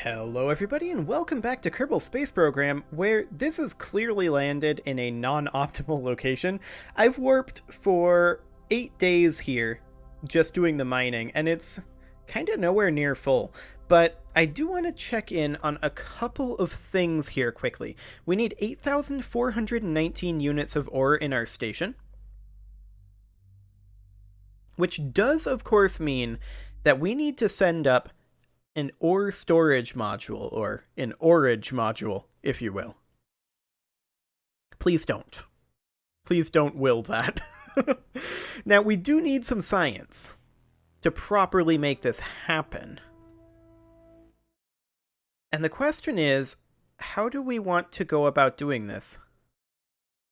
Hello everybody and welcome back to Kerbal Space Program, where this is clearly landed in a non-optimal location. I've warped for 8 days here, just doing the mining, and it's kind of nowhere near full. But I do want to check in on a couple of things here quickly. We need 8,419 units of ore in our station, which does of course mean that we need to send up an ore storage module, or an orage module, if you will. Please don't. Please don't will that. Now, we do need some science to properly make this happen. And the question is, how do we want to go about doing this?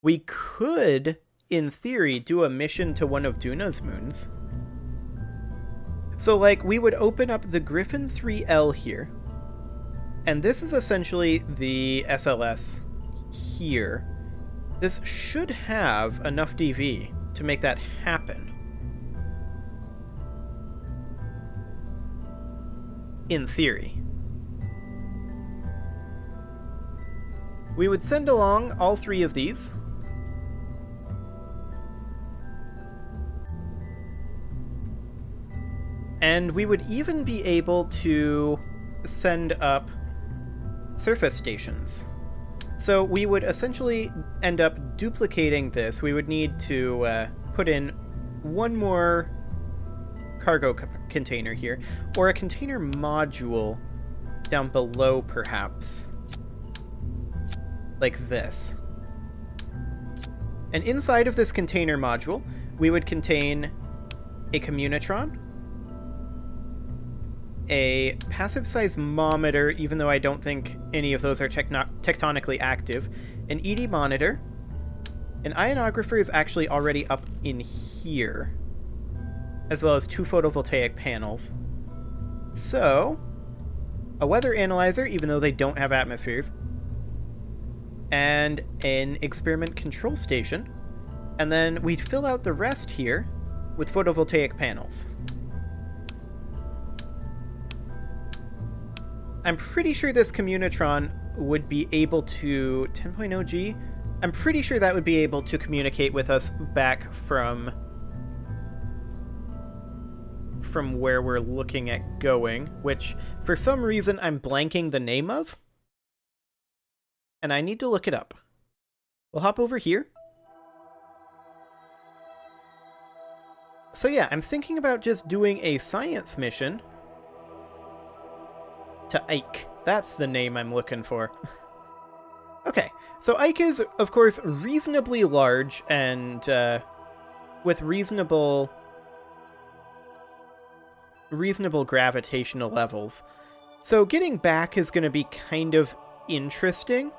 We could, in theory, do a mission to one of Duna's moons. So, like, we would open up the Griffin 3L here, and this is essentially the SLS here. This should have enough DV to make that happen. In theory. We would send along all 3 of these. And we would even be able to send up surface stations. So we would essentially end up duplicating this. We would need to put in one more cargo container here, or a container module down below perhaps. Like this. And inside of this container module, we would contain a communitron, a passive seismometer, even though I don't think any of those are tectonically active, an ED monitor, an ionographer is actually already up in here, as well as 2 photovoltaic panels. So, a weather analyzer, even though they don't have atmospheres, and an experiment control station, and then we'd fill out the rest here with photovoltaic panels. I'm pretty sure this communitron would be able to... 10.0G? I'm pretty sure that would be able to communicate with us back from where we're looking at going, which for some reason I'm blanking the name of, and I need to look it up. We'll hop over here. So yeah, I'm thinking about just doing a science mission to Ike. That's the name I'm looking for. Okay, so Ike is, of course, reasonably large and with reasonable gravitational levels. So getting back is going to be kind of interesting.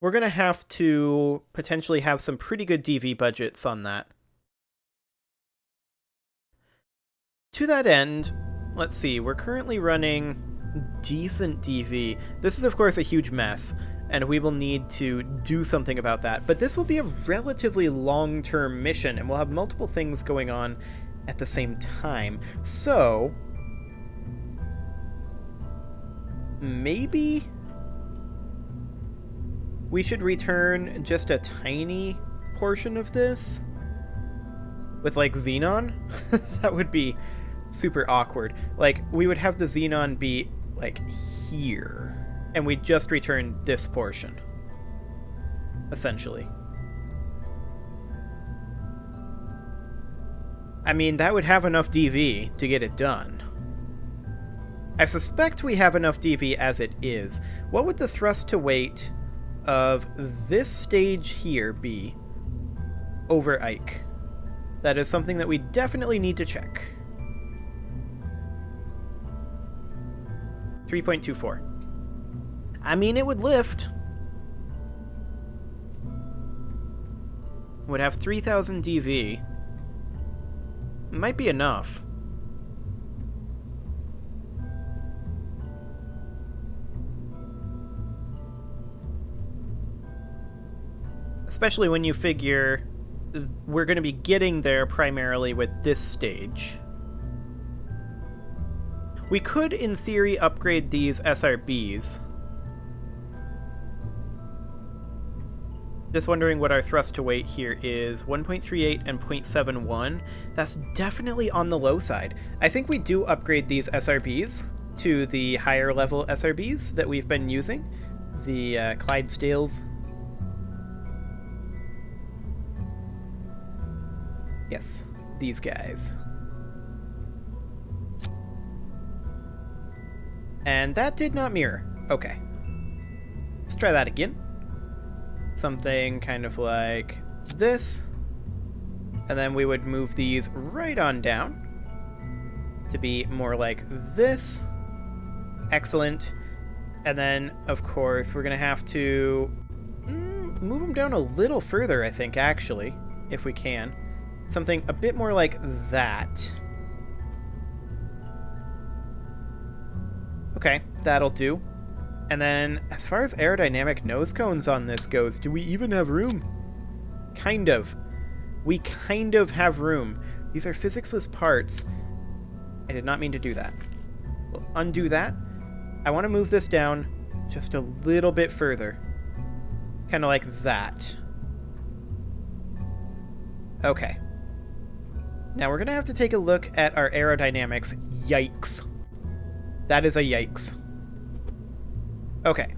We're going to have to potentially have some pretty good DV budgets on that. To that end, let's see, we're currently running decent DV. This is, of course, a huge mess, and we will need to do something about that. But this will be a relatively long-term mission, and we'll have multiple things going on at the same time. So, maybe we should return just a tiny portion of this with, like, xenon? That would be super awkward. Like, we would have the xenon be, like, here, and we'd just return this portion, essentially. I mean, that would have enough DV to get it done. I suspect we have enough DV as it is. What would the thrust to weight of this stage here be over Ike? That is something that we definitely need to check. 3.24. I mean, it would lift. Would have 3,000 DV. Might be enough. Especially when you figure we're going to be getting there primarily with this stage. We could, in theory, upgrade these SRBs. Just wondering what our thrust to weight here is. 1.38 and 0.71. That's definitely on the low side. I think we do upgrade these SRBs to the higher level SRBs that we've been using. The Clydesdales. Yes, these guys. And that did not mirror. Okay. Let's try that again. Something kind of like this. And then we would move these right on down to be more like this. Excellent. And then, of course, we're going to have to move them down a little further, I think, actually, if we can. Something a bit more like that. Okay, that'll do. And then, as far as aerodynamic nose cones on this goes, do we even have room? Kind of. We kind of have room. These are physics-less parts. I did not mean to do that. We'll undo that. I want to move this down just a little bit further. Kind of like that. Okay. Now we're going to have to take a look at our aerodynamics. Yikes. That is a yikes. Okay.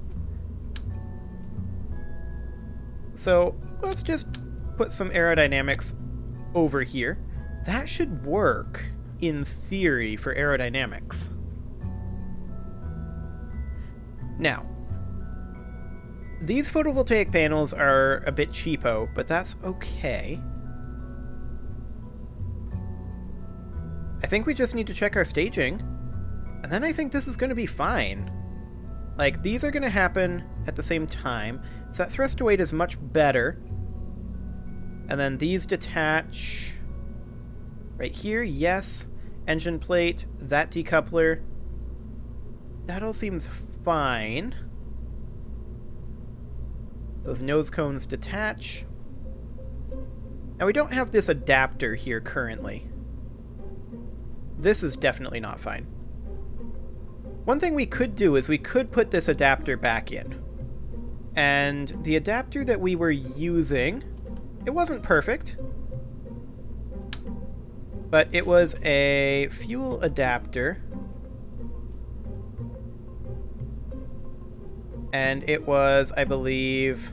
So let's just put some aerodynamics over here. That should work, in theory, for aerodynamics. Now, these photovoltaic panels are a bit cheapo, but that's okay. I think we just need to check our staging, and then I think this is going to be fine. Like, these are going to happen at the same time, so that thrust to weight is much better. And then these detach right here, yes. Engine plate, that decoupler. That all seems fine. Those nose cones detach. Now, we don't have this adapter here currently. This is definitely not fine. One thing we could do is we could put this adapter back in. And the adapter that we were using, it wasn't perfect, but it was a fuel adapter. And it was, I believe,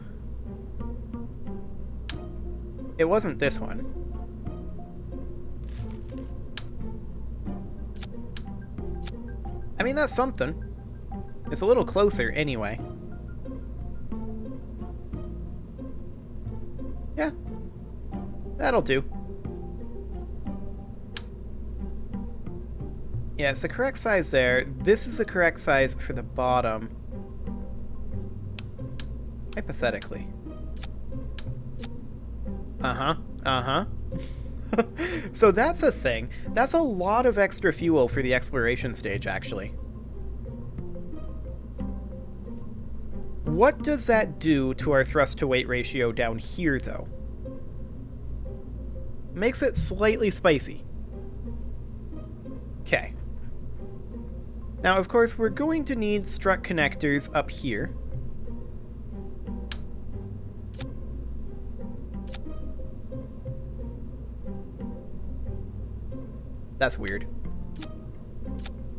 it wasn't this one. I mean, that's something. It's a little closer anyway. Yeah. That'll do. Yeah, it's the correct size there. This is the correct size for the bottom. Hypothetically. Uh-huh. Uh-huh. So that's a thing. That's a lot of extra fuel for the exploration stage, actually. What does that do to our thrust-to-weight ratio down here, though? Makes it slightly spicy. Okay. Now, of course, we're going to need strut connectors up here. That's weird.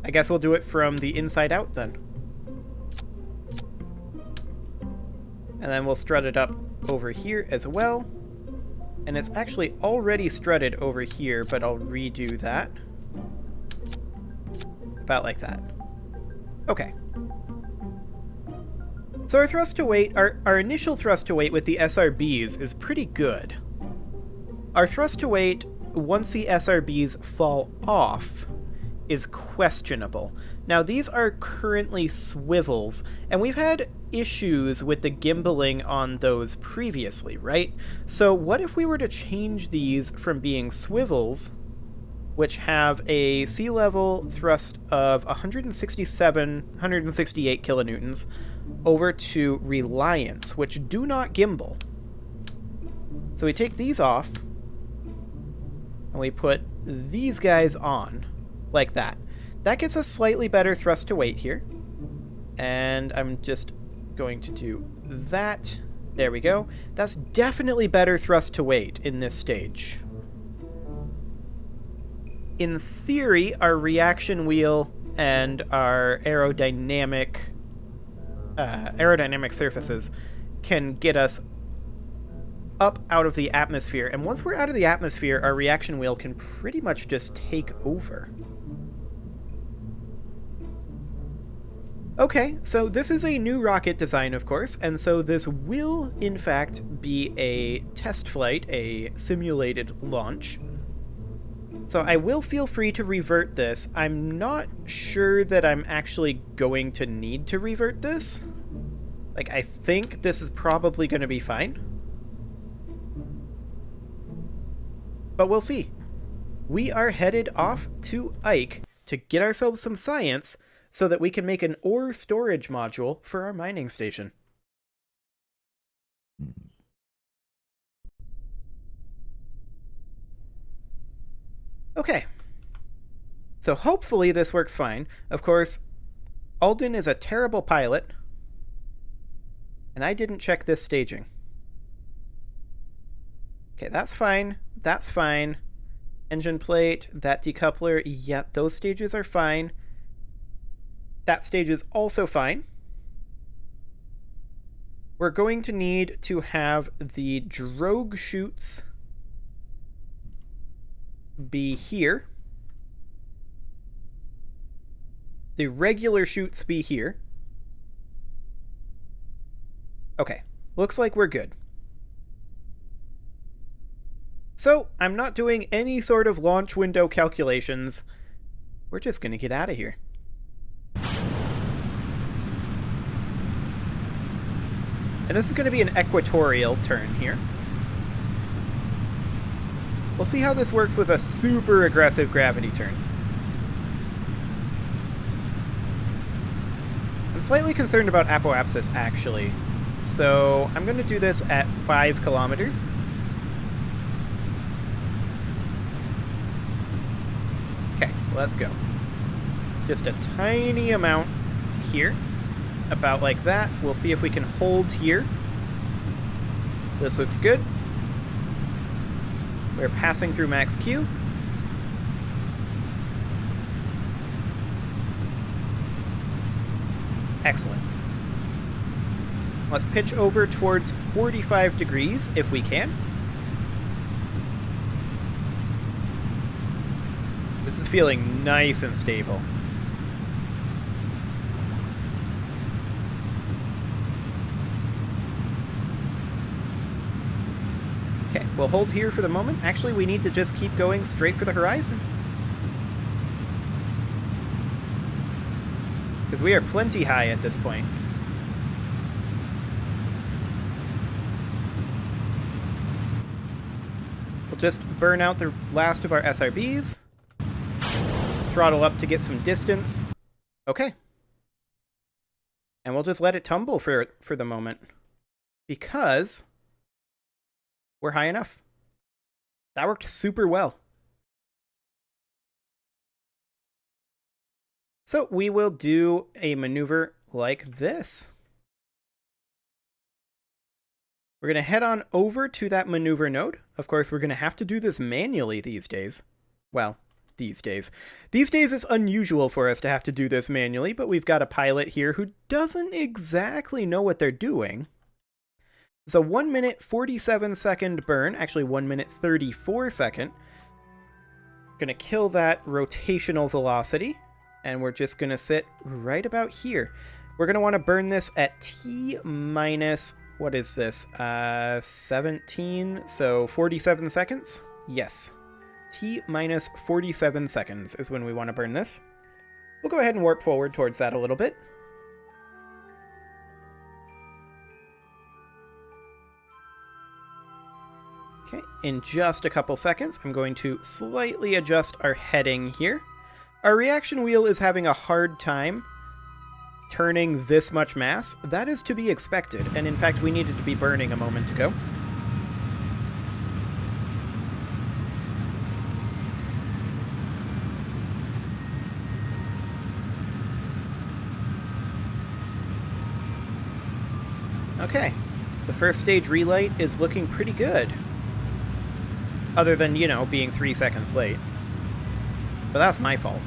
I guess we'll do it from the inside out then. And then we'll strut it up over here as well. And it's actually already strutted over here, but I'll redo that. About like that. Okay. So our thrust to weight, our initial thrust to weight with the SRBs is pretty good. Our thrust to weight, once the SRBs fall off, is questionable. Now, these are currently swivels, and we've had issues with the gimbaling on those previously, right? So what if we were to change these from being swivels, which have a sea level thrust of 168 kilonewtons, over to reliance, which do not gimbal. So we take these off, and we put these guys on, like that. that gets us slightly better thrust to weight here. And I'm just going to do that. There we go. That's definitely better thrust to weight in this stage. In theory, our reaction wheel and our aerodynamic surfaces can get us up out of the atmosphere. And once we're out of the atmosphere, our reaction wheel can pretty much just take over. Okay, so this is a new rocket design, of course, and so this will, in fact, be a test flight, a simulated launch. So I will feel free to revert this. I'm not sure that I'm actually going to need to revert this. Like, I think this is probably going to be fine. But we'll see. We are headed off to Ike to get ourselves some science so that we can make an ore storage module for our mining station. Okay. So hopefully this works fine. Of course, Alden is a terrible pilot, and I didn't check this staging. Okay, that's fine. That's fine. Engine plate, that decoupler, yeah, those stages are fine. That stage is also fine. We're going to need to have the drogue chutes be here. The regular chutes be here. Okay, looks like we're good. So, I'm not doing any sort of launch window calculations. We're just gonna get out of here. And this is going to be an equatorial turn here. We'll see how this works with a super aggressive gravity turn. I'm slightly concerned about apoapsis, actually. So I'm going to do this at 5 kilometers. Okay, let's go. Just a tiny amount here. About like that. We'll see if we can hold here. This looks good. We're passing through max Q. Excellent. Let's pitch over towards 45 degrees if we can. This is feeling nice and stable. Okay, we'll hold here for the moment. Actually, we need to just keep going straight for the horizon. Because we are plenty high at this point. We'll just burn out the last of our SRBs. Throttle up to get some distance. Okay. And we'll just let it tumble for the moment. Because we're high enough. That worked super well. So we will do a maneuver like this. We're going to head on over to that maneuver node. Of course, we're going to have to do this manually these days. Well, these days. These days it's unusual for us to have to do this manually, but we've got a pilot here who doesn't exactly know what they're doing. It's a 1 minute 47 second burn, actually 1 minute 34 second. Gonna kill that rotational velocity, and we're just gonna sit right about here. We're gonna want to burn this at T minus, what is this, 17, so 47 seconds? Yes. T minus 47 seconds is when we want to burn this. We'll go ahead and warp forward towards that a little bit. Okay, in just a couple seconds, I'm going to slightly adjust our heading here. Our reaction wheel is having a hard time turning this much mass. That is to be expected, and in fact, we needed to be burning a moment ago. Okay. The first stage relight is looking pretty good. Other than, you know, being 3 seconds late. But that's my fault.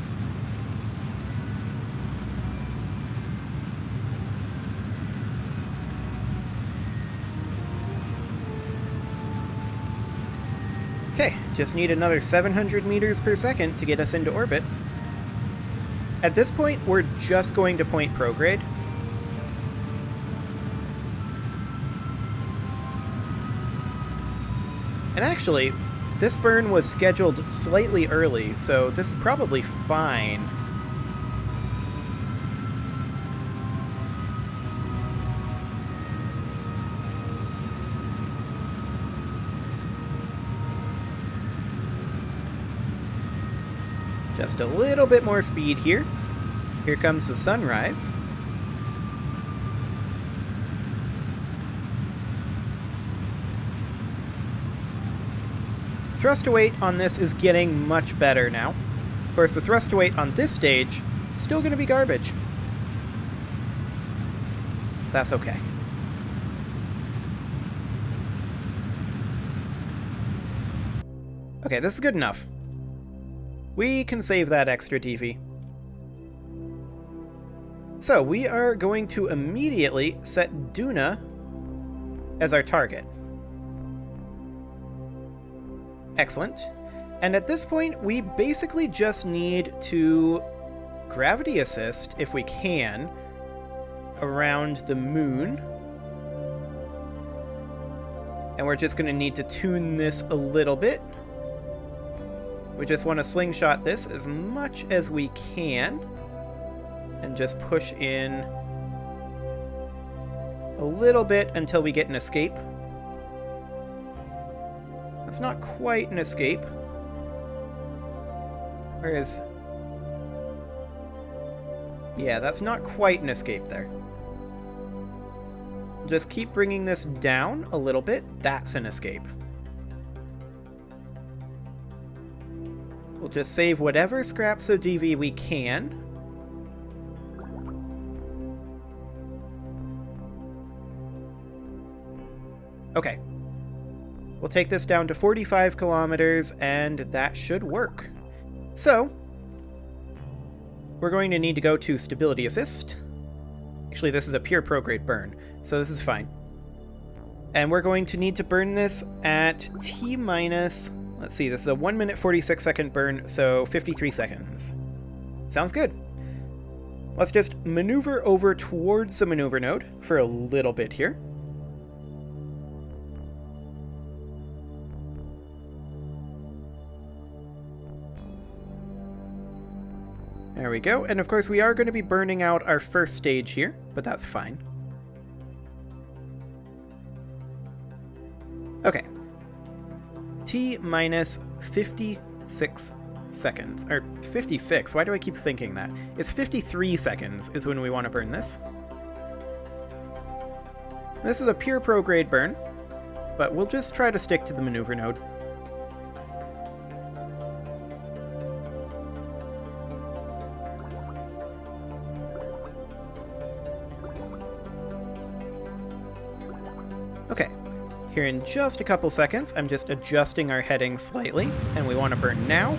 Okay, just need another 700 meters per second to get us into orbit. At this point, we're just going to point prograde. And actually, this burn was scheduled slightly early, so this is probably fine. Just a little bit more speed here. Here comes the sunrise. Thrust to weight on this is getting much better now. Of course, the thrust to weight on this stage is still going to be garbage. That's okay. Okay, this is good enough. We can save that extra DV. So, we are going to immediately set Duna as our target. Excellent. And at this point, we basically just need to gravity assist, if we can, around the moon. And we're just going to need to tune this a little bit. We just want to slingshot this as much as we can. And just push in a little bit until we get an escape. That's not quite an escape. Whereas... yeah, that's not quite an escape there. Just keep bringing this down a little bit. That's an escape. We'll just save whatever scraps of DV we can. Okay. We'll take this down to 45 kilometers, and that should work. So, we're going to need to go to Stability Assist. Actually, this is a pure prograde burn, so this is fine. And we're going to need to burn this at T minus... let's see, this is a 1 minute 46 second burn, so 53 seconds. Sounds good. Let's just maneuver over towards the maneuver node for a little bit here. There we go, and of course we are going to be burning out our first stage here, but that's fine. Okay. T minus 56 seconds. Or 56, why do I keep thinking that? It's 53 seconds is when we want to burn this. This is a pure prograde burn, but we'll just try to stick to the maneuver node. Okay, here in just a couple seconds, I'm just adjusting our heading slightly, and we want to burn now.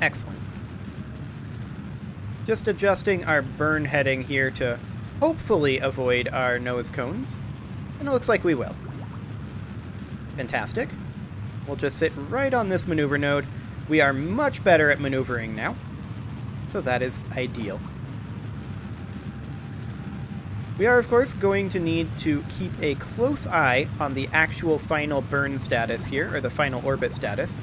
Excellent. Just adjusting our burn heading here to hopefully avoid our nose cones. And it looks like we will. Fantastic. We'll just sit right on this maneuver node. We are much better at maneuvering now, so that is ideal. We are, of course, going to need to keep a close eye on the actual final burn status here, or the final orbit status.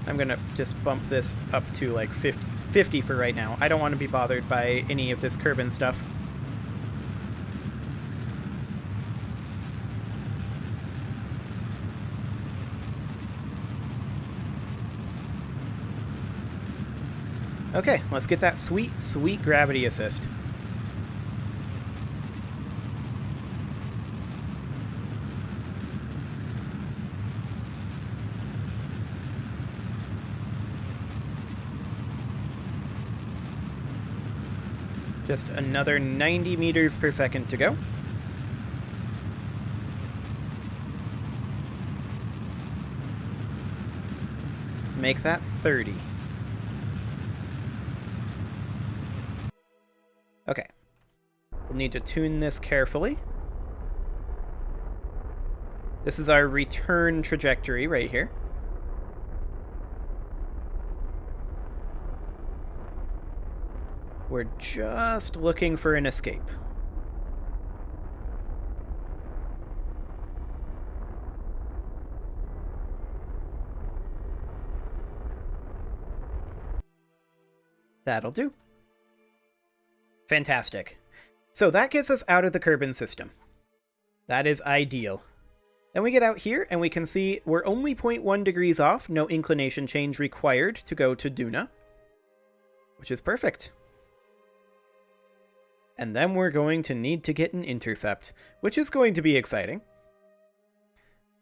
I'm going to just bump this up to like 50 for right now. I don't want to be bothered by any of this Kerbal stuff. Okay, let's get that sweet, sweet gravity assist. Just another 90 meters per second to go. Make that 30. Okay. We'll need to tune this carefully. This is our return trajectory right here. We're just looking for an escape. That'll do. Fantastic. So that gets us out of the Kerbal system. That is ideal. Then we get out here and we can see we're only 0.1 degrees off, no inclination change required to go to Duna, which is perfect. And then we're going to need to get an intercept, which is going to be exciting.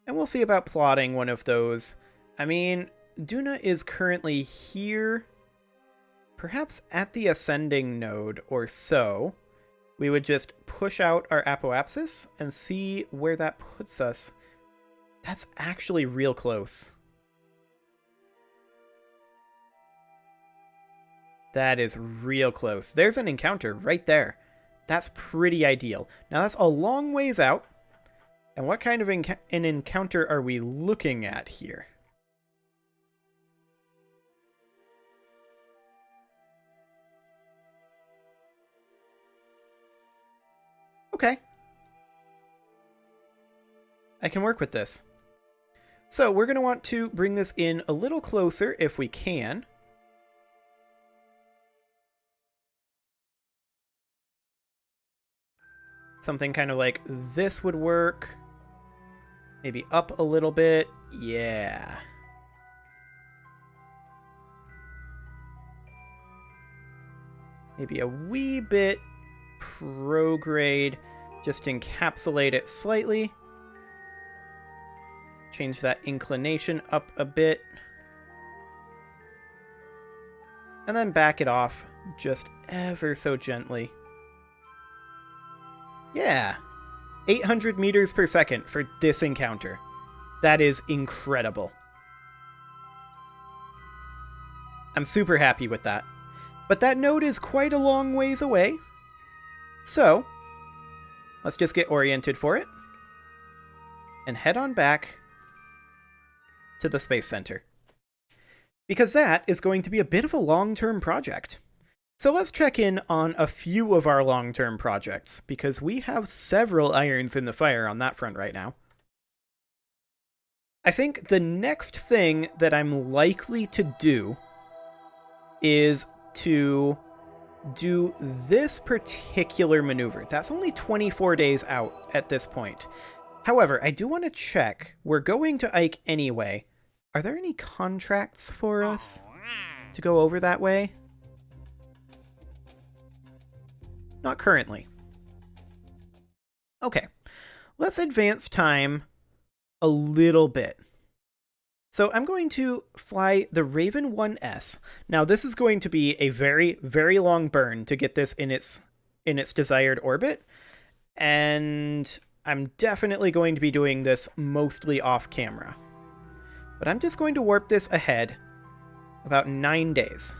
And we'll see about plotting one of those. I mean, Duna is currently here, perhaps at the ascending node or so. We would just push out our apoapsis and see where that puts us. That's actually real close. That is real close. There's an encounter right there. That's pretty ideal. Now that's a long ways out. And what kind of an encounter are we looking at here? Okay. I can work with this. So we're going to want to bring this in a little closer if we can. Something kind of like this would work. Maybe up a little bit. Yeah. Maybe a wee bit prograde. Just encapsulate it slightly. Change that inclination up a bit. And then back it off just ever so gently. Yeah. 800 meters per second for this encounter. That is incredible. I'm super happy with that. But that node is quite a long ways away. So, let's just get oriented for it. And head on back to the Space Center. Because that is going to be a bit of a long-term project. So let's check in on a few of our long-term projects, because we have several irons in the fire on that front right now. I think the next thing that I'm likely to do is to do this particular maneuver. That's only 24 days out at this point. However, I do want to check. We're going to Ike anyway. Are there any contracts for us to go over that way? Not currently. Okay, let's advance time a little bit. So I'm going to fly the Raven 1S. Now this is going to be a very, very long burn to get this in its desired orbit. And I'm definitely going to be doing this mostly off camera. But I'm just going to warp this ahead about 9 days.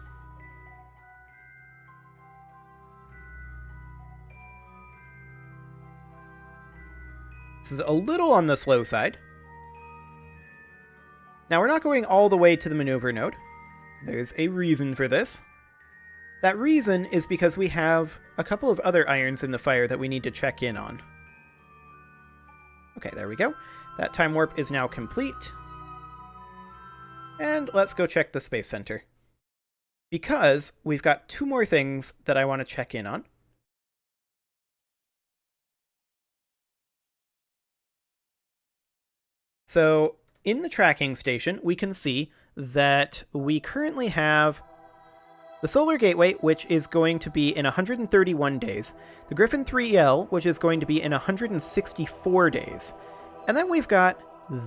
This is a little on the slow side. Now we're not going all the way to the maneuver node. There's a reason for this. That reason is because we have a couple of other irons in the fire that we need to check in on. Okay, there we go. That time warp is now complete. And let's go check the Space Center. Because we've got 2 more things that I want to check in on. So in the tracking station, we can see that we currently have the Solar Gateway, which is going to be in 131 days, the Griffin 3L, which is going to be in 164 days, and then we've got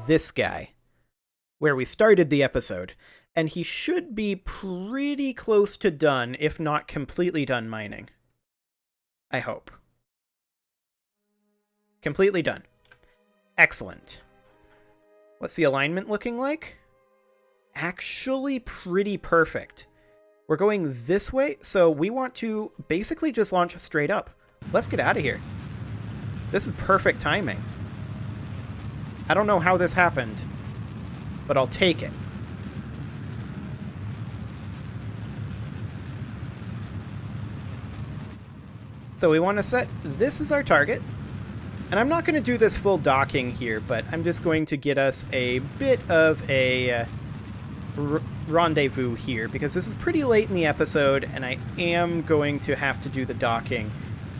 this guy, where we started the episode, and he should be pretty close to done, if not completely done mining. I hope. Completely done. Excellent. What's the alignment looking like? Actually pretty perfect. We're going this way, so we want to basically just launch straight up. Let's get out of here. This is perfect timing. I don't know how this happened, but I'll take it. So we want to set this as our target. And I'm not going to do this full docking here, but I'm just going to get us a bit of a rendezvous here, because this is pretty late in the episode, and I am going to have to do the docking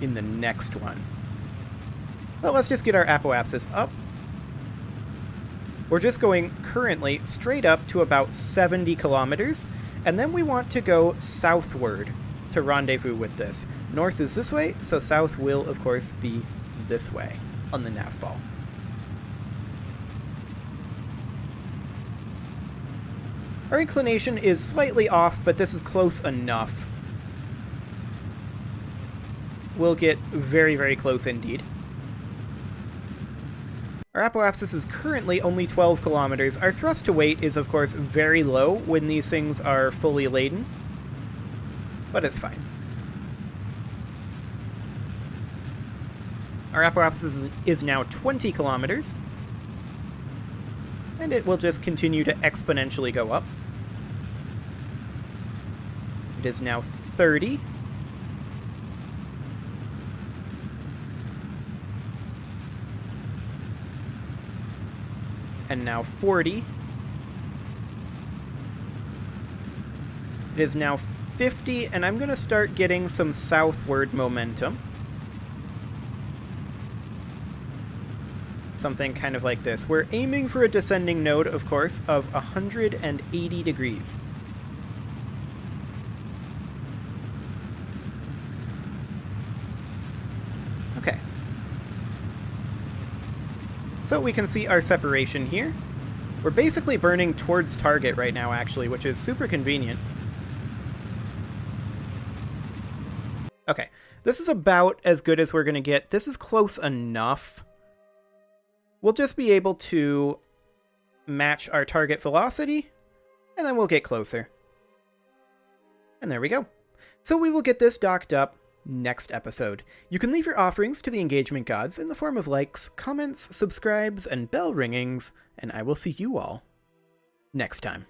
in the next one. But let's just get our apoapsis up. We're just going currently straight up to about 70 kilometers, and then we want to go southward to rendezvous with this. North is this way, so south will, of course, be this way on the nav ball. Our inclination is slightly off, but this is close enough. We'll get very, very close indeed. Our apoapsis is currently only 12 kilometers. Our thrust to weight is, of course, very low when these things are fully laden, but it's fine. Our apoapsis is now 20 kilometers, and it will just continue to exponentially go up. It is now 30. And now 40. It is now 50, and I'm going to start getting some southward momentum. Something kind of like this. We're aiming for a descending node, of course, of 180 degrees. Okay. So we can see our separation here. We're basically burning towards target right now, actually, which is super convenient. Okay, this is about as good as we're going to get. This is close enough. We'll just be able to match our target velocity, and then we'll get closer. And there we go. So we will get this docked up next episode. You can leave your offerings to the engagement gods in the form of likes, comments, subscribes, and bell ringings, and I will see you all next time.